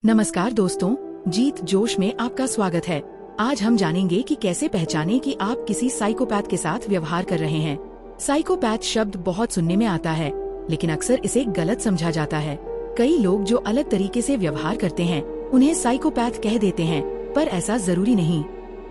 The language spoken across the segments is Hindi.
नमस्कार दोस्तों, जीत जोश में आपका स्वागत है। आज हम जानेंगे कि कैसे पहचानें कि आप किसी साइकोपैथ के साथ व्यवहार कर रहे हैं। साइकोपैथ शब्द बहुत सुनने में आता है, लेकिन अक्सर इसे गलत समझा जाता है। कई लोग जो अलग तरीके से व्यवहार करते हैं उन्हें साइकोपैथ कह देते हैं, पर ऐसा जरूरी नहीं।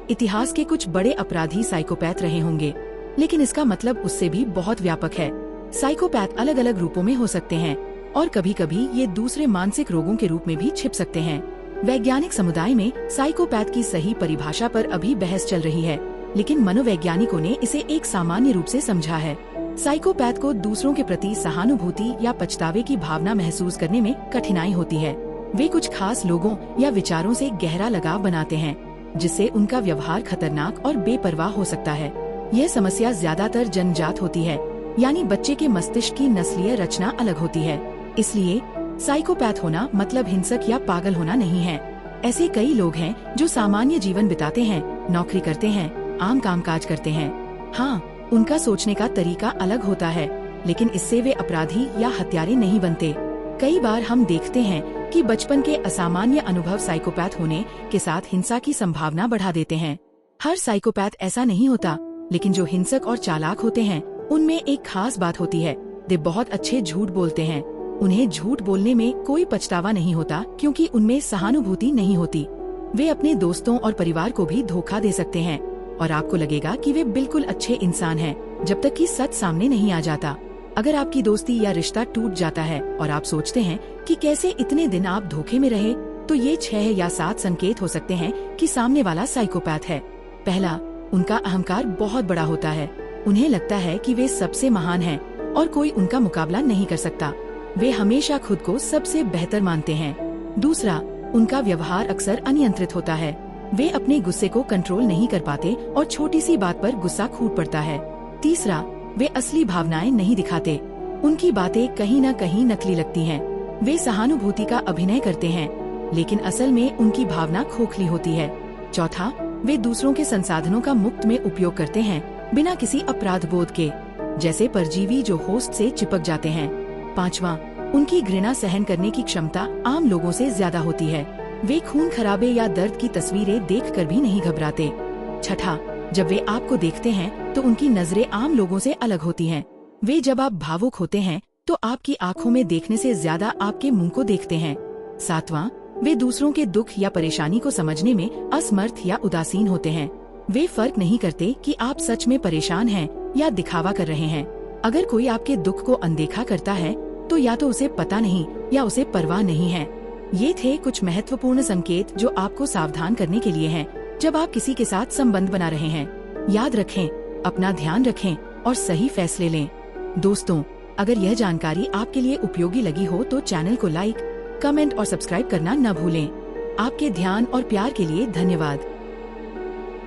इतिहास के कुछ बड़े अपराधी साइकोपैथ रहे होंगे, लेकिन इसका मतलब उससे भी बहुत व्यापक है। साइकोपैथ अलग अलग रूपों में हो सकते हैं और कभी कभी ये दूसरे मानसिक रोगों के रूप में भी छिप सकते हैं। वैज्ञानिक समुदाय में साइकोपैथ की सही परिभाषा पर अभी बहस चल रही है, लेकिन मनोवैज्ञानिकों ने इसे एक सामान्य रूप से समझा है। साइकोपैथ को दूसरों के प्रति सहानुभूति या पछतावे की भावना महसूस करने में कठिनाई होती है। वे कुछ खास लोगों या विचारों से गहरा लगाव बनाते हैं, जिससे उनका व्यवहार खतरनाक और बेपरवाह हो सकता है। यह समस्या ज्यादातर जन्मजात होती है, यानी बच्चे के मस्तिष्क की नस्लीय रचना अलग होती है। इसलिए साइकोपैथ होना मतलब हिंसक या पागल होना नहीं है। ऐसे कई लोग हैं जो सामान्य जीवन बिताते हैं, नौकरी करते हैं, आम कामकाज करते हैं। हाँ, उनका सोचने का तरीका अलग होता है, लेकिन इससे वे अपराधी या हत्यारे नहीं बनते। कई बार हम देखते हैं कि बचपन के असामान्य अनुभव साइकोपैथ होने के साथ हिंसा की संभावना बढ़ा देते हैं। हर साइकोपैथ ऐसा नहीं होता, लेकिन जो हिंसक और चालाक होते हैं उनमें एक खास बात होती है, वे बहुत अच्छे झूठ बोलते हैं। उन्हें झूठ बोलने में कोई पछतावा नहीं होता, क्योंकि उनमें सहानुभूति नहीं होती। वे अपने दोस्तों और परिवार को भी धोखा दे सकते हैं और आपको लगेगा कि वे बिल्कुल अच्छे इंसान हैं, जब तक कि सच सामने नहीं आ जाता। अगर आपकी दोस्ती या रिश्ता टूट जाता है और आप सोचते हैं कि कैसे इतने दिन आप धोखे में रहे, तो ये 6 या 7 संकेत हो सकते हैं कि सामने वाला साइकोपैथ है। पहला, उनका अहंकार बहुत बड़ा होता है। उन्हें लगता है कि वे सबसे महान हैं और कोई उनका मुकाबला नहीं कर सकता। वे हमेशा खुद को सबसे बेहतर मानते हैं। दूसरा, उनका व्यवहार अक्सर अनियंत्रित होता है। वे अपने गुस्से को कंट्रोल नहीं कर पाते और छोटी सी बात पर गुस्सा फूट पड़ता है। तीसरा, वे असली भावनाएं नहीं दिखाते। उनकी बातें कहीं न कहीं नकली लगती हैं। वे सहानुभूति का अभिनय करते हैं, लेकिन असल में उनकी भावना खोखली होती है। चौथा, वे दूसरों के संसाधनों का मुफ्त में उपयोग करते हैं, बिना किसी अपराध बोध के, जैसे परजीवी जो होस्ट से चिपक जाते हैं। पांचवा, उनकी घृणा सहन करने की क्षमता आम लोगों से ज्यादा होती है। वे खून खराबे या दर्द की तस्वीरें देखकर भी नहीं घबराते। छठा, जब वे आपको देखते हैं तो उनकी नजरें आम लोगों से अलग होती हैं। वे जब आप भावुक होते हैं तो आपकी आंखों में देखने से ज्यादा आपके मुंह को देखते हैं। सातवां, वे दूसरों के दुख या परेशानी को समझने में असमर्थ या उदासीन होते हैं। वे फर्क नहीं करते कि आप सच में परेशान हैं या दिखावा कर रहे हैं। अगर कोई आपके दुख को अनदेखा करता है तो या तो उसे पता नहीं या उसे परवाह नहीं है। ये थे कुछ महत्वपूर्ण संकेत जो आपको सावधान करने के लिए हैं, जब आप किसी के साथ संबंध बना रहे हैं। याद रखें, अपना ध्यान रखें और सही फैसले लें। दोस्तों, अगर यह जानकारी आपके लिए उपयोगी लगी हो तो चैनल को लाइक, कमेंट और सब्सक्राइब करना न भूलें। आपके ध्यान और प्यार के लिए धन्यवाद।